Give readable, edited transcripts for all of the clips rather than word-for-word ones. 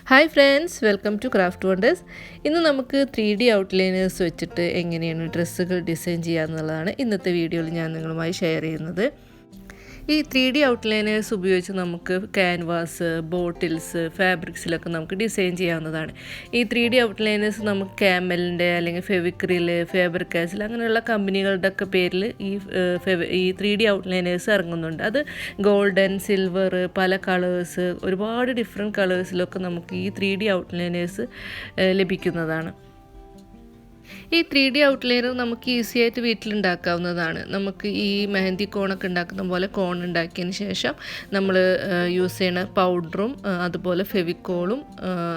Hi friends, welcome to Craft Wonders. ഇന്ന് നമുക്ക് 3D outliners വെച്ചിട്ട് എങ്ങനെയാണ് ഡ്രസ്സുകൾ ഡിസൈൻ ചെയ്യാമെന്നുള്ളതാണ് ഇന്നത്തെ വീഡിയോയിൽ ഞാൻ നിങ്ങളുമായി ഷെയർ ചെയ്യുന്നത്. ഈ 3D ഔട്ട്ലൈനേഴ്സ് ഉപയോഗിച്ച് നമുക്ക് ക്യാൻവാസ്, ബോട്ടിൽസ്, ഫാബ്രിക്സിലൊക്കെ നമുക്ക് ഡിസൈൻ ചെയ്യാവുന്നതാണ്. ഈ 3D ഔട്ട്ലൈനേഴ്സ് നമുക്ക് ക്യാമലിൻ്റെ അല്ലെങ്കിൽ ഫെവിക്രിൽ, ഫേബർ കാസിൽ അങ്ങനെയുള്ള കമ്പനികളുടെ ഒക്കെ പേരിൽ ഈ 3D ഔട്ട്ലൈനേഴ്സ് ഇറങ്ങുന്നുണ്ട്. അത് ഗോൾഡൻ, സിൽവർ, പല കളേഴ്സ്, ഒരുപാട് ഡിഫറെൻറ്റ് കളേഴ്സിലൊക്കെ നമുക്ക് ഈ 3D ഔട്ട്ലൈനേഴ്സ് ലഭിക്കുന്നതാണ്. ഈ 3D ഔട്ട്ലൈനർ നമുക്ക് ഈസി ആയിട്ട് വീട്ടിലുണ്ടാക്കാവുന്നതാണ്. നമുക്ക് ഈ മെഹന്തി കോണൊക്കെ ഉണ്ടാക്കുന്ന പോലെ കോൺ ഉണ്ടാക്കിയതിന് ശേഷം നമ്മൾ യൂസ് ചെയ്യുന്ന പൗഡറും അതുപോലെ ഫെവിക്കോളും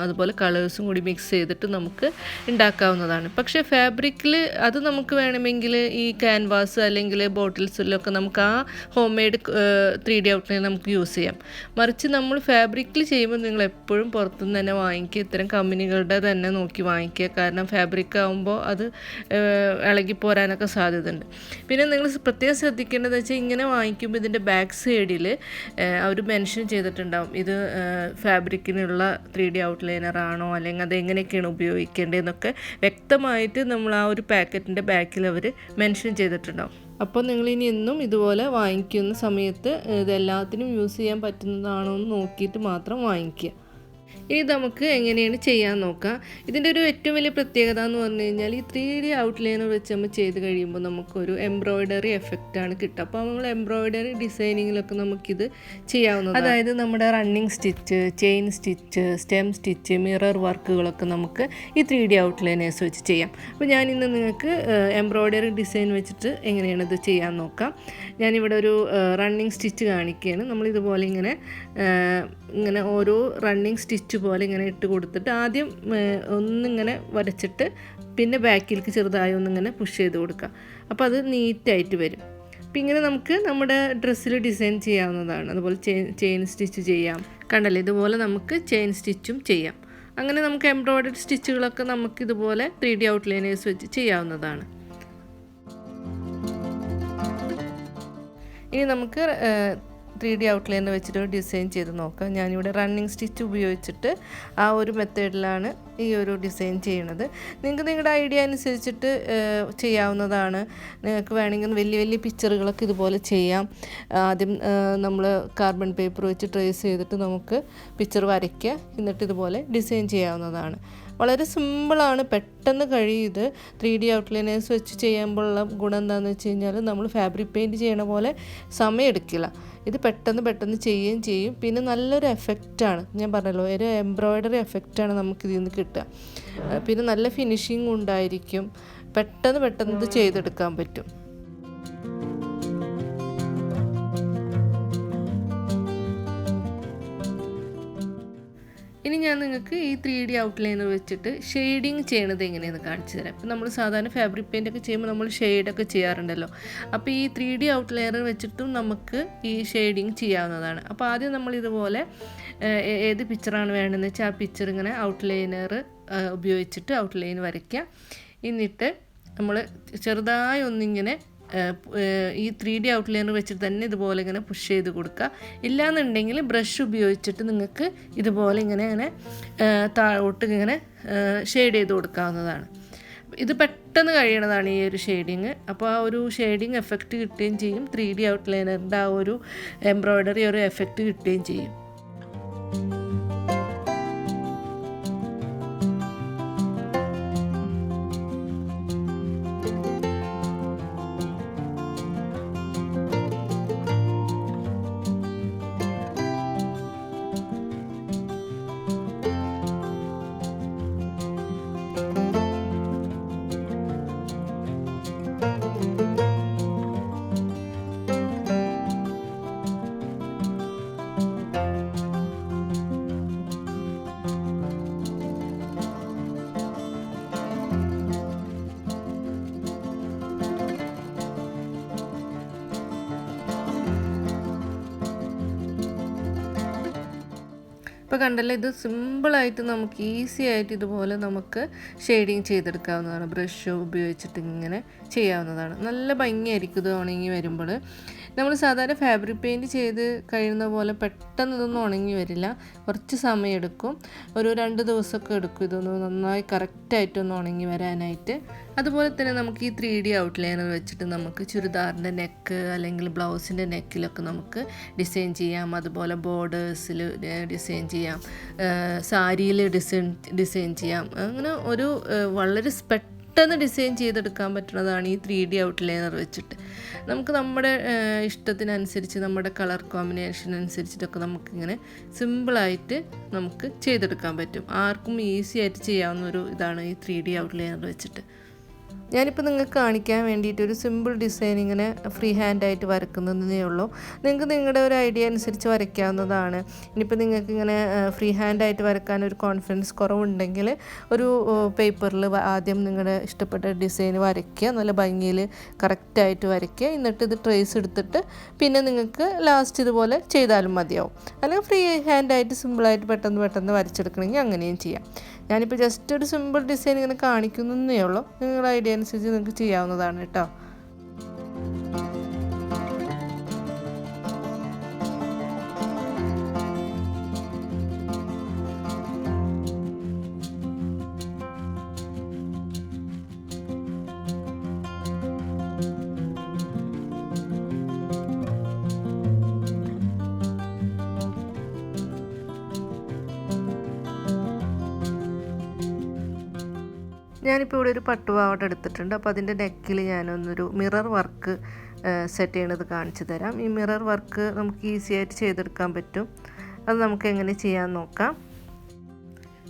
അതുപോലെ കളേഴ്സും കൂടി മിക്സ് ചെയ്തിട്ട് നമുക്ക് ഉണ്ടാക്കാവുന്നതാണ്. പക്ഷേ ഫാബ്രിക്കിൽ അത് നമുക്ക് വേണമെങ്കിൽ ഈ ക്യാൻവാസ് അല്ലെങ്കിൽ ബോട്ടിൽസിലൊക്കെ നമുക്ക് ആ ഹോം മെയ്ഡ് 3D ഔട്ട്ലൈനർ നമുക്ക് യൂസ് ചെയ്യാം. മറിച്ച് നമ്മൾ ഫാബ്രിക്കിൽ ചെയ്യുമ്പോൾ നിങ്ങൾ എപ്പോഴും പുറത്തുനിന്ന് തന്നെ വാങ്ങിക്കുക, ഇത്തരം കമ്പനികളുടെ തന്നെ നോക്കി വാങ്ങിക്കുക. കാരണം ഫാബ്രിക് ആകുമ്പോൾ അത് ഇളകിപ്പോരാനൊക്കെ സാധ്യതയുണ്ട്. പിന്നെ നിങ്ങൾ പ്രത്യേകം ശ്രദ്ധിക്കേണ്ടത് വെച്ചാൽ ഇങ്ങനെ വാങ്ങിക്കുമ്പോൾ ഇതിൻ്റെ ബാക്ക് സൈഡിൽ അവർ മെൻഷൻ ചെയ്തിട്ടുണ്ടാവും ഇത് ഫാബ്രിക്കിനുള്ള 3D ഔട്ട്ലൈനർ ആണോ, അല്ലെങ്കിൽ അത് എങ്ങനെയൊക്കെയാണ് ഉപയോഗിക്കേണ്ടതെന്നൊക്കെ വ്യക്തമായിട്ട് നമ്മൾ ആ ഒരു പാക്കറ്റിൻ്റെ ബാക്കിൽ അവർ മെൻഷൻ ചെയ്തിട്ടുണ്ടാവും. അപ്പോൾ നിങ്ങളിനി എന്നും ഇതുപോലെ വാങ്ങിക്കുന്ന സമയത്ത് ഇതെല്ലാത്തിനും യൂസ് ചെയ്യാൻ പറ്റുന്നതാണോ എന്ന് നോക്കിയിട്ട് മാത്രം വാങ്ങിക്കുക. ഇനി നമുക്ക് എങ്ങനെയാണ് ചെയ്യാൻ നോക്കാം. ഇതിൻ്റെ ഒരു ഏറ്റവും വലിയ പ്രത്യേകത എന്ന് പറഞ്ഞു കഴിഞ്ഞാൽ ഈ 3D ഔട്ട്ലൈനർ വെച്ച് നമ്മൾ ചെയ്ത് കഴിയുമ്പോൾ നമുക്കൊരു എംബ്രോയ്ഡറി എഫക്റ്റാണ് കിട്ടുക. അപ്പോൾ നമ്മൾ എംബ്രോയ്ഡറി ഡിസൈനിങ്ങിലൊക്കെ നമുക്കിത് ചെയ്യാവുന്നത്. അതായത് നമ്മുടെ running stitch, chain stitch, stem stitch, mirror വർക്കുകളൊക്കെ നമുക്ക് ഈ 3D ഔട്ട്ലൈനേഴ്സ് വെച്ച് ചെയ്യാം. അപ്പോൾ ഞാനിന്ന് നിങ്ങൾക്ക് എംബ്രോയ്ഡറി ഡിസൈൻ വെച്ചിട്ട് എങ്ങനെയാണ് ഇത് ചെയ്യാൻ നോക്കാം. ഞാനിവിടെ ഒരു റണ്ണിങ് സ്റ്റിച്ച് കാണിക്കുകയാണ്. നമ്മളിതുപോലെ ഇങ്ങനെ ഓരോ റണ്ണിങ് സ്റ്റിച്ച് പോലെ ഇങ്ങനെ ഇട്ട് കൊടുത്തിട്ട് ആദ്യം ഒന്നിങ്ങനെ വരച്ചിട്ട് പിന്നെ ബാക്കിലേക്ക് ചെറുതായി ഒന്നിങ്ങനെ പുഷ് ചെയ്ത് കൊടുക്കുക. അപ്പോൾ അത് നീറ്റായിട്ട് വരും. അപ്പോൾ ഇങ്ങനെ നമുക്ക് നമ്മുടെ ഡ്രസ്സിൽ ഡിസൈൻ ചെയ്യാവുന്നതാണ്. അതുപോലെ ചെയിൻ സ്റ്റിച്ച് ചെയ്യാം. കണ്ടല്ലേ, ഇതുപോലെ നമുക്ക് ചെയിൻ സ്റ്റിച്ചും ചെയ്യാം. അങ്ങനെ നമുക്ക് എംബ്രോയ്ഡറി സ്റ്റിച്ചുകളൊക്കെ നമുക്കിതുപോലെ 3D ഔട്ട്ലൈനേഴ്സ് വെച്ച് ചെയ്യാവുന്നതാണ്. ഇനി നമുക്ക് 3D ഔട്ട്ലൈനർ വെച്ചിട്ട് ഡിസൈൻ ചെയ്ത് നോക്കാം. ഞാനിവിടെ റണ്ണിങ് സ്റ്റിച്ച് ഉപയോഗിച്ചിട്ട് ആ ഒരു മെത്തേഡിലാണ് ഈ ഒരു ഡിസൈൻ ചെയ്യണത്. നിങ്ങൾക്ക് നിങ്ങളുടെ ഐഡിയ അനുസരിച്ചിട്ട് ചെയ്യാവുന്നതാണ്. നിങ്ങൾക്ക് വേണമെങ്കിൽ വലിയ വലിയ പിക്ചറുകളൊക്കെ ഇതുപോലെ ചെയ്യാം. ആദ്യം നമ്മൾ കാർബൺ പേപ്പർ വെച്ച് ട്രേസ് ചെയ്തിട്ട് നമുക്ക് പിക്ചർ വരയ്ക്കുക, എന്നിട്ട് ഇതുപോലെ ഡിസൈൻ ചെയ്യാവുന്നതാണ്. വളരെ സിമ്പിളാണ്, പെട്ടെന്ന് കഴിയും. ഇത് 3D ഔട്ട്ലൈനേഴ്സ് വെച്ച് ചെയ്യുമ്പോഴുള്ള ഗുണം എന്താണെന്ന് വെച്ച് കഴിഞ്ഞാൽ നമ്മൾ ഫാബ്രിക് പെയിൻറ്റ് ചെയ്യണ പോലെ സമയം എടുക്കില്ല. ഇത് പെട്ടെന്ന് ചെയ്യുകയും ചെയ്യും. പിന്നെ നല്ലൊരു എഫക്റ്റാണ്, ഞാൻ പറഞ്ഞല്ലോ, ഒരു എംബ്രോയ്ഡറി എഫക്റ്റാണ് നമുക്കിതിൽ നിന്ന് കിട്ടുക. പിന്നെ നല്ല ഫിനിഷിങ് ഉണ്ടായിരിക്കും. പെട്ടെന്ന് ഇത് ചെയ്തെടുക്കാൻ പറ്റും. ഇനി ഞാൻ നിങ്ങൾക്ക് ഈ 3D ഔട്ട്ലൈനർ വെച്ചിട്ട് ഷെയ്ഡിങ് ചെയ്യണത് എങ്ങനെയെന്ന് കാണിച്ചു തരാം. ഇപ്പം നമ്മൾ സാധാരണ ഫാബ്രിക് പെയിൻ്റൊക്കെ ചെയ്യുമ്പോൾ നമ്മൾ ഷെയ്ഡൊക്കെ ചെയ്യാറുണ്ടല്ലോ. അപ്പോൾ ഈ 3D ഔട്ട്ലൈനർ വെച്ചിട്ടും നമുക്ക് ഈ ഷെയ്ഡിങ് ചെയ്യാവുന്നതാണ്. അപ്പോൾ ആദ്യം നമ്മൾ ഇതുപോലെ ഏത് പിക്ചറാണ് വേണ്ടതെന്ന് വെച്ചാൽ ആ പിക്ചർ ഇങ്ങനെ ഔട്ട്ലൈനർ ഉപയോഗിച്ചിട്ട് ഔട്ട്ലൈൻ വരയ്ക്കുക. എന്നിട്ട് നമ്മൾ ചെറുതായി ഒന്നിങ്ങനെ ഈ 3D ഔട്ട്ലൈനർ വെച്ചിട്ട് തന്നെ ഇതുപോലെ ഇങ്ങനെ പുഷ് ചെയ്ത് കൊടുക്കുക. ഇല്ലാന്നുണ്ടെങ്കിൽ ബ്രഷ് ഉപയോഗിച്ചിട്ട് നിങ്ങൾക്ക് ഇതുപോലെ ഇങ്ങനെ താഴോട്ട് ഇങ്ങനെ ഷെയ്ഡ് ചെയ്ത് കൊടുക്കാവുന്നതാണ്. ഇത് പെട്ടെന്ന് കഴിയണതാണ് ഈ ഒരു ഷെയ്ഡിങ്. അപ്പോൾ ആ ഒരു ഷെയ്ഡിങ് എഫക്റ്റ് കിട്ടുകയും ചെയ്യും. 3D ഔട്ട്ലൈനറിൻ്റെ ആ ഒരു എംബ്രോയ്ഡറി ഒരു എഫക്റ്റ് കിട്ടുകയും ചെയ്യും. ഇപ്പോൾ കണ്ടല്ലോ, ഇത് സിമ്പിളായിട്ട് നമുക്ക് ഈസി ആയിട്ട് ഇതുപോലെ നമുക്ക് ഷെയ്ഡിങ് ചെയ്തെടുക്കാവുന്നതാണ്. ബ്രഷ് ഉപയോഗിച്ചിട്ട് ഇങ്ങനെ ചെയ്യാവുന്നതാണ്. നല്ല ഭംഗിയായിരിക്കും ഇത് ഉണങ്ങി വരുമ്പോൾ. നമ്മൾ സാധാരണ ഫാബ്രിക് പെയിൻറ്റ് ചെയ്ത് കഴിയുന്ന പോലെ പെട്ടെന്ന് ഇതൊന്നും ഉണങ്ങി വരില്ല, കുറച്ച് സമയമെടുക്കും. ഒരു 2 ദിവസമൊക്കെ എടുക്കും ഇതൊന്ന് നന്നായി കറക്റ്റായിട്ടൊന്ന് ഉണങ്ങി വരാനായിട്ട്. അതുപോലെ തന്നെ നമുക്ക് ഈ 3D ഔട്ട്ലൈനർ വെച്ചിട്ട് നമുക്ക് ചുരിദാറിൻ്റെ നെക്ക് അല്ലെങ്കിൽ ബ്ലൗസിൻ്റെ നെക്കിലൊക്കെ നമുക്ക് ഡിസൈൻ ചെയ്യാം. അതുപോലെ ബോർഡേഴ്സിൽ ഡിസൈൻ ചെയ്യാം, സാരിയിൽ ഡിസൈൻ ചെയ്യാം. അങ്ങനെ ഒരു വളരെ പെട്ടെന്ന് ഡിസൈൻ ചെയ്തെടുക്കാൻ പറ്റുന്നതാണ് ഈ 3D ഔട്ട്ലൈനർ വെച്ചിട്ട്. നമുക്ക് നമ്മുടെ ഇഷ്ടത്തിനനുസരിച്ച് നമ്മുടെ കളർ കോമ്പിനേഷൻ അനുസരിച്ചിട്ടൊക്കെ നമുക്കിങ്ങനെ സിമ്പിളായിട്ട് നമുക്ക് ചെയ്തെടുക്കാൻ പറ്റും. ആർക്കും ഈസി ആയിട്ട് ചെയ്യാവുന്നൊരു ഇതാണ് ഈ 3D ഔട്ട്ലൈനർ വെച്ചിട്ട്. ഞാനിപ്പോൾ നിങ്ങൾക്ക് കാണിക്കാൻ വേണ്ടിയിട്ട് ഒരു സിമ്പിൾ ഡിസൈൻ ഇങ്ങനെ ഫ്രീ ഹാൻഡായിട്ട് വരക്കുന്നതേ ഉള്ളൂ. നിങ്ങൾക്ക് നിങ്ങളുടെ ഒരു ഐഡിയ അനുസരിച്ച് വരയ്ക്കാവുന്നതാണ്. ഇനിയിപ്പോൾ നിങ്ങൾക്ക് ഇങ്ങനെ ഫ്രീ ഹാൻഡായിട്ട് വരക്കാൻ ഒരു കോൺഫിഡൻസ് കുറവുണ്ടെങ്കിൽ ഒരു പേപ്പറിൽ ആദ്യം നിങ്ങളുടെ ഇഷ്ടപ്പെട്ട ഡിസൈൻ വരയ്ക്കുക, നല്ല ഭംഗിയിൽ കറക്റ്റായിട്ട് വരയ്ക്കുക. എന്നിട്ട് ഇത് ട്രേസ് എടുത്തിട്ട് പിന്നെ നിങ്ങൾക്ക് ലാസ്റ്റ് ഇതുപോലെ ചെയ്താലും മതിയാവും. അല്ലെങ്കിൽ ഫ്രീ ഹാൻഡായിട്ട് സിമ്പിളായിട്ട് പെട്ടെന്ന് വരച്ചെടുക്കണമെങ്കിൽ അങ്ങനെയും ചെയ്യാം. ഞാനിപ്പോൾ ജസ്റ്റ് ഒരു സിമ്പിൾ ഡിസൈൻ ഇങ്ങനെ കാണിക്കുന്നതേ ഉള്ളൂ. നിങ്ങളുടെ ഐഡിയ അനുസരിച്ച് നിങ്ങൾക്ക് ചെയ്യാവുന്നതാണ് കേട്ടോ. ഞാനിപ്പോൾ ഇവിടെ ഒരു പട്ടുപാവാട എടുത്തിട്ടുണ്ട്. അപ്പോൾ അതിൻ്റെ നെക്കിൽ ഞാനൊന്നൊരു മിറർ വർക്ക് സെറ്റ് ചെയ്യണത് കാണിച്ചു തരാം. ഈ മിറർ വർക്ക് നമുക്ക് ഈസി ആയിട്ട് ചെയ്തെടുക്കാൻ പറ്റും. അത് നമുക്ക് എങ്ങനെ ചെയ്യാൻ നോക്കാം.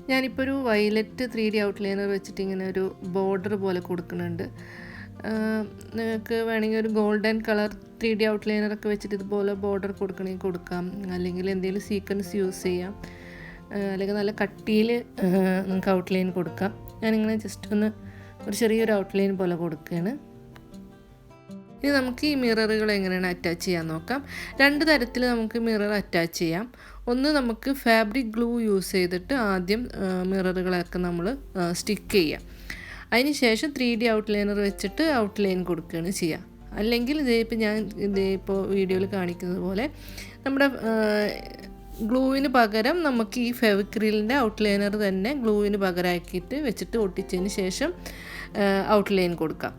ഞാനിപ്പോൾ ഒരു വയലറ്റ് 3D ഔട്ട്ലൈനർ വെച്ചിട്ട് ഇങ്ങനെ ഒരു ബോർഡർ പോലെ കൊടുക്കുന്നുണ്ട്. നിങ്ങൾക്ക് വേണമെങ്കിൽ ഒരു ഗോൾഡൻ കളർ 3D ഔട്ട്ലൈനറൊക്കെ വെച്ചിട്ട് ഇതുപോലെ ബോർഡർ കൊടുക്കണമെങ്കിൽ കൊടുക്കാം. അല്ലെങ്കിൽ എന്തെങ്കിലും സീക്വൻസ് യൂസ് ചെയ്യാം. അല്ലെങ്കിൽ നല്ല കട്ടിയിൽ നിങ്ങൾക്ക് ഔട്ട്ലൈൻ കൊടുക്കാം. ഞാനിങ്ങനെ ജസ്റ്റ് ഒരു ചെറിയൊരു ഔട്ട്ലൈൻ പോലെ കൊടുക്കുകയാണ്. ഇനി നമുക്ക് ഈ മിററുകൾ എങ്ങനെയാണ് അറ്റാച്ച് ചെയ്യാൻ നോക്കാം. 2 തരത്തിൽ നമുക്ക് മിറർ അറ്റാച്ച് ചെയ്യാം. ഒന്ന് നമുക്ക് ഫാബ്രിക് ഗ്ലൂ യൂസ് ചെയ്തിട്ട് ആദ്യം മിററുകളൊക്കെ നമ്മൾ സ്റ്റിക്ക് ചെയ്യാം. അതിന് ശേഷം 3D ഔട്ട്ലൈനർ വെച്ചിട്ട് ഔട്ട്ലൈൻ കൊടുക്കുകയാണ് ചെയ്യുക. അല്ലെങ്കിൽ ഇപ്പോൾ വീഡിയോയിൽ കാണിക്കുന്നത് പോലെ നമ്മുടെ ഗ്ലൂവിന് പകരം നമുക്ക് ഈ ഫെവിക്രിലിൻ്റെ ഔട്ട്ലൈനർ തന്നെ ഗ്ലൂവിന് പകരമാക്കിയിട്ട് വെച്ചിട്ട് ഒട്ടിച്ചതിന് ശേഷം ഔട്ട്ലൈൻ കൊടുക്കാം.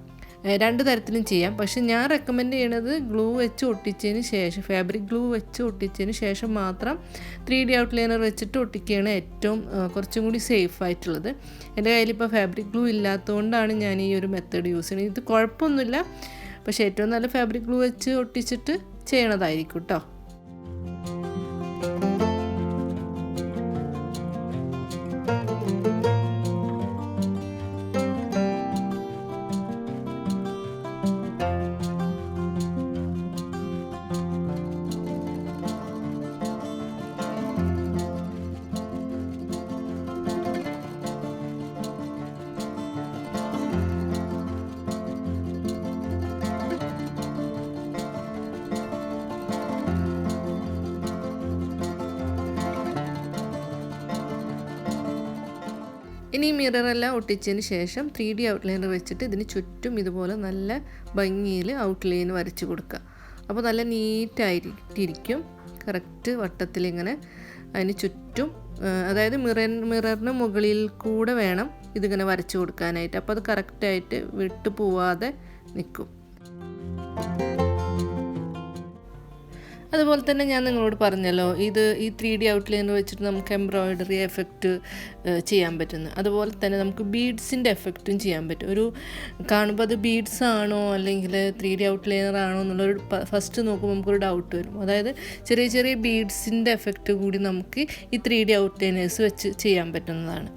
2 തരത്തിലും ചെയ്യാം. പക്ഷെ ഞാൻ റെക്കമെൻഡ് ചെയ്യണത് ഗ്ലൂ വെച്ച് ഒട്ടിച്ചതിന് ശേഷം, ഫാബ്രിക് ഗ്ലൂ വെച്ച് ഒട്ടിച്ചതിന് ശേഷം മാത്രം 3D ഔട്ട്ലൈനർ വെച്ചിട്ട് ഒട്ടിക്കുകയാണ് ഏറ്റവും കുറച്ചും കൂടി സേഫ് ആയിട്ടുള്ളത്. എൻ്റെ കയ്യിലിപ്പോൾ ഫാബ്രിക് ഗ്ലൂ ഇല്ലാത്തതുകൊണ്ടാണ് ഞാൻ ഈ ഒരു മെത്തേഡ് യൂസ് ചെയ്യുന്നത്. ഇത് കുഴപ്പമൊന്നുമില്ല, പക്ഷേ ഏറ്റവും നല്ല ഫാബ്രിക് ഗ്ലൂ വെച്ച് ഒട്ടിച്ചിട്ട് ചെയ്യണതായിരിക്കും കേട്ടോ. ഇനി മിററെല്ലാം ഒട്ടിച്ചതിന് ശേഷം 3D ഔട്ട്ലൈനർ വെച്ചിട്ട് ഇതിന് ചുറ്റും ഇതുപോലെ നല്ല ഭംഗിയിൽ ഔട്ട്ലൈൻ വരച്ച് കൊടുക്കുക. അപ്പോൾ നല്ല നീറ്റായിട്ടിരിക്കും, കറക്റ്റ് വട്ടത്തിലിങ്ങനെ അതിന് ചുറ്റും. അതായത് മിററിന് മുകളിൽ കൂടെ വേണം ഇതിങ്ങനെ വരച്ച് കൊടുക്കാനായിട്ട്. അപ്പോൾ അത് കറക്റ്റായിട്ട് വിട്ടു പോവാതെ നിൽക്കും. അതുപോലെ തന്നെ ഞാൻ നിങ്ങളോട് പറഞ്ഞല്ലോ, ഈ 3D ഔട്ട്ലൈനർ വെച്ചിട്ട് നമുക്ക് എംബ്രോയിഡറി എഫക്റ്റ് ചെയ്യാൻ പറ്റുന്നു. അതുപോലെ തന്നെ നമുക്ക് ബീഡ്സിൻ്റെ എഫക്റ്റും ചെയ്യാൻ പറ്റും. ഒരു കാണുമ്പോൾ അത് ബീഡ്സ് ആണോ അല്ലെങ്കിൽ 3D ഔട്ട്ലൈനർ ആണോ എന്നുള്ളൊരു ഫസ്റ്റ് നോക്കുമ്പോൾ നമുക്കൊരു ഡൗട്ട് വരും. അതായത് ചെറിയ ചെറിയ ബീഡ്സിൻ്റെ എഫക്റ്റ് കൂടി നമുക്ക് ഈ 3D ഔട്ട്ലൈനേഴ്സ് വെച്ച് ചെയ്യാൻ പറ്റുന്നതാണ്.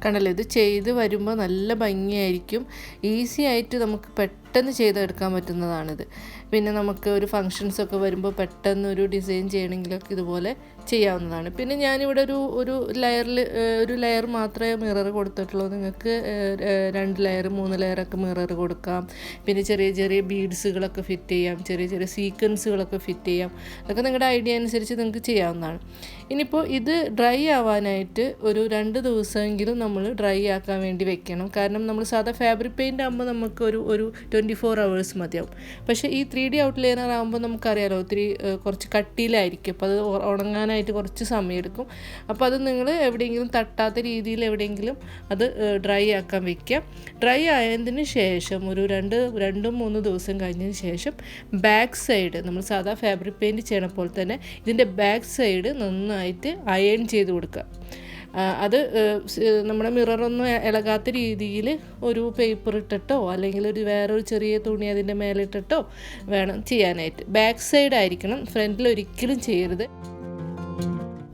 കണ്ടല്ലോ, ഇത് ചെയ്ത് വരുമ്പോൾ നല്ല ഭംഗിയായിരിക്കും. ഈസി ആയിട്ട് നമുക്ക് പെട്ടെന്ന് ചെയ്തെടുക്കാൻ പറ്റുന്നതാണിത്. പിന്നെ നമുക്ക് ഒരു ഫങ്ഷൻസൊക്കെ വരുമ്പോൾ പെട്ടെന്നൊരു ഡിസൈൻ ചെയ്യണമെങ്കിലൊക്കെ ഇതുപോലെ ചെയ്യാവുന്നതാണ്. പിന്നെ ഞാനിവിടെ ഒരു ലെയർ മാത്രമേ മിറർ കൊടുത്തിട്ടുള്ളൂ. നിങ്ങൾക്ക് 2 ലെയർ 3 ലെയറൊക്കെ മിറർ കൊടുക്കാം. പിന്നെ ചെറിയ ചെറിയ ബീഡ്സുകളൊക്കെ ഫിറ്റ് ചെയ്യാം, ചെറിയ ചെറിയ സീക്വൻസുകളൊക്കെ ഫിറ്റ് ചെയ്യാം. അതൊക്കെ നിങ്ങളുടെ ഐഡിയ അനുസരിച്ച് നിങ്ങൾക്ക് ചെയ്യാവുന്നതാണ്. ഇനിയിപ്പോൾ ഇത് ഡ്രൈ ആവാനായിട്ട് ഒരു 2 ദിവസമെങ്കിലും നമ്മൾ ഡ്രൈ ആക്കാൻ വേണ്ടി വെക്കണം. കാരണം നമ്മൾ സാധാ ഫാബ്രിക് പെയിൻ്റ് ആകുമ്പോൾ നമുക്ക് ഒരു 24 hours മതിയാവും. പക്ഷേ ഈ 3D ഔട്ട്ലൈനർ ആകുമ്പോൾ നമുക്കറിയാലോ കുറച്ച് കട്ടിയിലായിരിക്കും. അപ്പോൾ അത് ഉണങ്ങാനായിട്ട് കുറച്ച് സമയമെടുക്കും. അപ്പോൾ അത് നിങ്ങൾ എവിടെയെങ്കിലും തട്ടാത്ത രീതിയിൽ എവിടെയെങ്കിലും അത് ഡ്രൈ ആക്കാൻ വെക്കുക. ഡ്രൈ ആയതിന് ശേഷം ഒരു 2-3 ദിവസം കഴിഞ്ഞതിന് ശേഷം ബാക്ക് സൈഡ് നമ്മൾ സാധാ ഫാബ്രിക് പെയിൻറ്റ് ചെയ്യണ പോലെ തന്നെ ഇതിൻ്റെ ബാക്ക് സൈഡ് നന്നായിട്ട് അയൺ ചെയ്ത് കൊടുക്കുക. അത് നമ്മുടെ മിററൊന്നും ഇളകാത്ത രീതിയിൽ ഒരു പേപ്പർ ഇട്ടിട്ടോ അല്ലെങ്കിൽ വേറൊരു ചെറിയ തുണി അതിൻ്റെ മേലിട്ടിട്ടോ വേണം ചെയ്യാനായിട്ട്. ബാക്ക് സൈഡ് ആയിരിക്കണം, ഫ്രണ്ടിൽ ഒരിക്കലും ചെയ്യരുത്.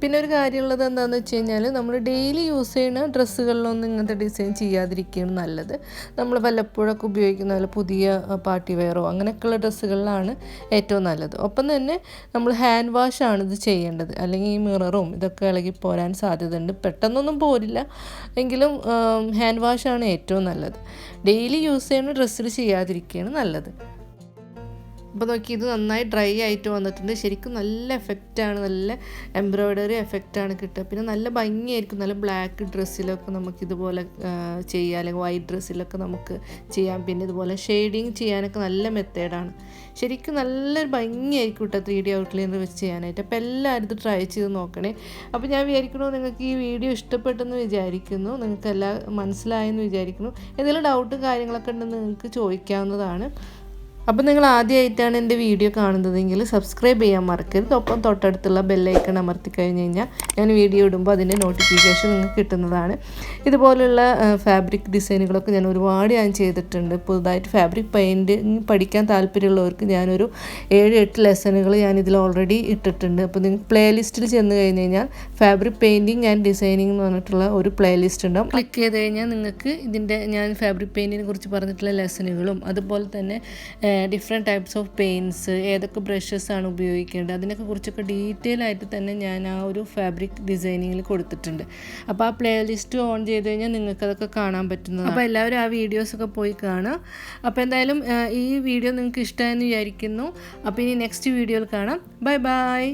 പിന്നെ ഒരു കാര്യമുള്ളത് എന്താണെന്ന് വെച്ച് കഴിഞ്ഞാൽ നമ്മൾ ഡെയിലി യൂസ് ചെയ്യുന്ന ഡ്രസ്സുകളിലൊന്നും ഇങ്ങനത്തെ ഡിസൈൻ ചെയ്യാതിരിക്കുകയാണ് നല്ലത്. നമ്മൾ വല്ലപ്പോഴൊക്കെ ഉപയോഗിക്കുന്ന പോലെ പുതിയ പാർട്ടി വെയറോ അങ്ങനെയൊക്കെയുള്ള ഡ്രസ്സുകളിലാണ് ഏറ്റവും നല്ലത്. ഒപ്പം തന്നെ നമ്മൾ ഹാൻഡ് വാഷാണ് ഇത് ചെയ്യേണ്ടത്, അല്ലെങ്കിൽ ഈ മിററും ഇതൊക്കെ ഇളകി പോരാൻ സാധ്യതയുണ്ട്. പെട്ടെന്നൊന്നും പോരില്ല, എങ്കിലും ഹാൻഡ് വാഷാണ് ഏറ്റവും നല്ലത്. ഡെയിലി യൂസ് ചെയ്യുന്ന ഡ്രസ്സിൽ ചെയ്യാതിരിക്കുകയാണ് നല്ലത്. അപ്പോൾ നോക്കി, ഇത് നന്നായി ഡ്രൈ ആയിട്ട് വന്നിട്ടുണ്ട്. ശരിക്കും നല്ല എഫക്റ്റാണ്, നല്ല എംബ്രോയ്ഡറി എഫക്റ്റാണ് കിട്ടുക. പിന്നെ നല്ല ഭംഗിയായിരിക്കും. നല്ല ബ്ലാക്ക് ഡ്രസ്സിലൊക്കെ നമുക്കിതുപോലെ ചെയ്യാം, അല്ലെങ്കിൽ വൈറ്റ് ഡ്രസ്സിലൊക്കെ നമുക്ക് ചെയ്യാം. പിന്നെ ഇതുപോലെ ഷെയ്ഡിങ് ചെയ്യാനൊക്കെ നല്ല മെത്തേഡാണ്. ശരിക്കും നല്ലൊരു ഭംഗിയായിരിക്കും കേട്ടോ 3D ഔട്ട്ലൈനർ വെച്ച് ചെയ്യാനായിട്ട്. അപ്പോൾ എല്ലാവരും ഇത് ട്രൈ ചെയ്ത് നോക്കണേ. അപ്പോൾ ഞാൻ വിചാരിക്കുന്നു നിങ്ങൾക്ക് ഈ വീഡിയോ ഇഷ്ടപ്പെട്ടെന്ന് വിചാരിക്കുന്നു, നിങ്ങൾക്ക് എല്ലാം മനസ്സിലായെന്ന് വിചാരിക്കുന്നു. എന്തെങ്കിലും ഡൗട്ടും കാര്യങ്ങളൊക്കെ ഉണ്ടെന്ന് നിങ്ങൾക്ക് ചോദിക്കാവുന്നതാണ്. അപ്പോൾ നിങ്ങൾ ആദ്യമായിട്ടാണ് എൻ്റെ വീഡിയോ കാണുന്നതെങ്കിൽ സബ്സ്ക്രൈബ് ചെയ്യാൻ മറക്കരുത്. ഒപ്പം തൊട്ടടുത്തുള്ള ബെല്ലൈക്കൺ അമർത്തി കഴിഞ്ഞ് കഴിഞ്ഞാൽ ഞാൻ വീഡിയോ ഇടുമ്പോൾ അതിൻ്റെ നോട്ടിഫിക്കേഷൻ നിങ്ങൾക്ക് കിട്ടുന്നതാണ്. ഇതുപോലുള്ള ഫാബ്രിക് ഡിസൈനുകളൊക്കെ ഞാൻ ഒരുപാട് ചെയ്തിട്ടുണ്ട്. പുതുതായിട്ട് ഫാബ്രിക് പെയിൻറ്റിങ് പഠിക്കാൻ താല്പര്യമുള്ളവർക്ക് ഞാനൊരു 7-8 ലെസണുകൾ ഞാനിതിൽ ഓൾറെഡി ഇട്ടിട്ടുണ്ട്. അപ്പോൾ നിങ്ങൾക്ക് പ്ലേലിസ്റ്റിൽ ചെന്ന് കഴിഞ്ഞ് കഴിഞ്ഞാൽ ഫാബ്രിക് പെയിൻറ്റിങ് ആൻഡ് ഡിസൈനിങ് എന്ന് പറഞ്ഞിട്ടുള്ള ഒരു പ്ലേലിസ്റ്റ് ഉണ്ടാവും. ക്ലിക്ക് ചെയ്ത് കഴിഞ്ഞാൽ നിങ്ങൾക്ക് ഇതിൻ്റെ ഞാൻ ഫാബ്രിക് പെയിൻറ്റിനെ കുറിച്ച് പറഞ്ഞിട്ടുള്ള ലെസണുകളും അതുപോലെ തന്നെ ഡിഫറെൻറ്റ് ടൈപ്സ് ഓഫ് പെയിൻറ്റ്സ്, ഏതൊക്കെ ബ്രഷസ് ആണ് ഉപയോഗിക്കേണ്ടത്, അതിനൊക്കെ കുറിച്ചൊക്കെ ഡീറ്റെയിൽ ആയിട്ട് തന്നെ ഞാൻ ആ ഒരു ഫാബ്രിക് ഡിസൈനിങ്ങിൽ കൊടുത്തിട്ടുണ്ട്. അപ്പോൾ ആ പ്ലേലിസ്റ്റ് ഓൺ ചെയ്ത് കഴിഞ്ഞാൽ നിങ്ങൾക്കതൊക്കെ കാണാൻ പറ്റുന്നതാണ്. അപ്പോൾ എല്ലാവരും ആ വീഡിയോസൊക്കെ പോയി കാണുക. അപ്പോൾ എന്തായാലും ഈ വീഡിയോ നിങ്ങൾക്ക് ഇഷ്ടമായെന്ന് വിചാരിക്കുന്നു. അപ്പോൾ ഇനി നെക്സ്റ്റ് വീഡിയോയിൽ കാണാം. Bye bye.